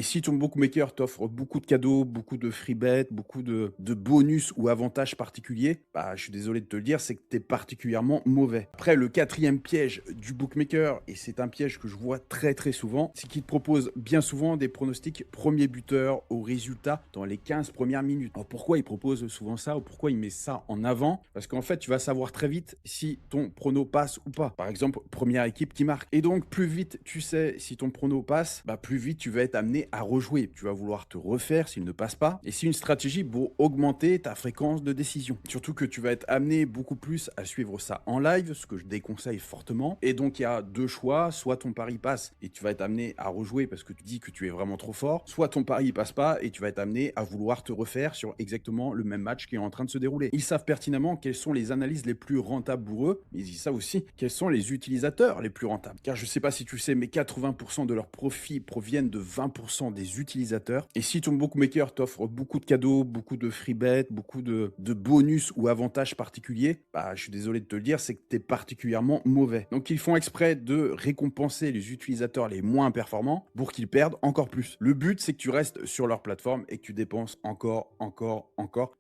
si ton bookmaker t'offre beaucoup de cadeaux, beaucoup de free bets, beaucoup de bonus ou avantages particuliers, bah, je suis désolé de te le dire, c'est que tu es particulièrement mauvais. Après, le quatrième piège du bookmaker, et c'est un piège que je vois très très souvent, c'est qu'il te propose bien souvent des pronostics premier buteur au résultat dans les 15 premières minutes. Alors pourquoi il propose souvent ça ou pourquoi il met ça en avant? Parce qu'en fait, tu vas savoir très vite si ton prono passe ou pas. Par exemple, première équipe qui marque. Et donc, plus vite tu sais si ton prono passe, bah, plus vite tu vas être amené à rejouer. Tu vas vouloir te refaire s'il ne passe pas. Et c'est une stratégie pour augmenter ta fréquence de décision. Surtout que tu vas être amené beaucoup plus à suivre ça en live, ce que je déconseille fortement. Et donc, il y a deux choix. Soit ton pari passe et tu vas être amené à rejouer parce que tu dis que tu es vraiment trop fort. Soit ton pari passe pas et tu vas être amené à vouloir te refaire sur exactement le même match qui est en train de se dérouler. Ils savent pertinemment quelles sont les analyses les plus rentables pour eux, mais ils savent aussi quels sont les utilisateurs les plus rentables. Car je sais pas si tu sais, mais 80% de leurs profits proviennent de 20% des utilisateurs. Et si ton bookmaker t'offre beaucoup de cadeaux, beaucoup de free bets, beaucoup de bonus ou avantages particuliers, bah, je suis désolé de te le dire, c'est que tu es particulièrement mauvais. Donc ils font exprès de récompenser les utilisateurs les moins performants pour qu'ils perdent encore plus. Le but, c'est que tu restes sur leur plateforme et que tu dépenses encore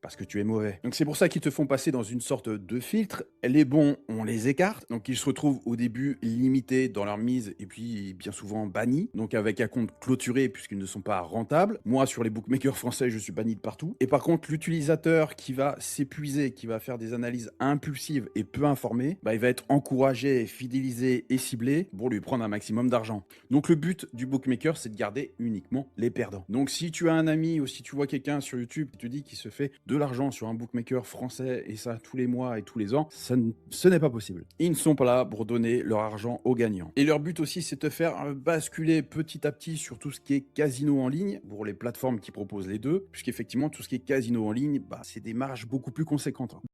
parce que tu es mauvais. Donc c'est pour ça qu'ils te font passer dans une sorte de filtre. Les bons, on les écarte. Donc ils se retrouvent au début limités dans leur mise et puis bien souvent bannis. Donc avec un compte clôturé puisqu'ils ne sont pas rentables. Moi, sur les bookmakers français, je suis banni de partout. Et par contre, l'utilisateur qui va s'épuiser, qui va faire des analyses impulsives et peu informées, bah, il va être encouragé, fidélisé et ciblé pour lui prendre un maximum d'argent. Donc le but du bookmaker, c'est de garder uniquement les perdants. Donc si tu as un ami ou si tu vois quelqu'un sur YouTube qui te dit qu'il se fait de l'argent sur un bookmaker français et ça tous les mois et tous les ans, ce n'est pas possible. Ils ne sont pas là pour donner leur argent aux gagnants. Et leur but aussi, c'est de te faire basculer petit à petit sur tout ce qui est casino en ligne pour les plateformes qui proposent les deux, puisqu'effectivement tout ce qui est casino en ligne, bah, c'est des marges beaucoup plus conséquentes.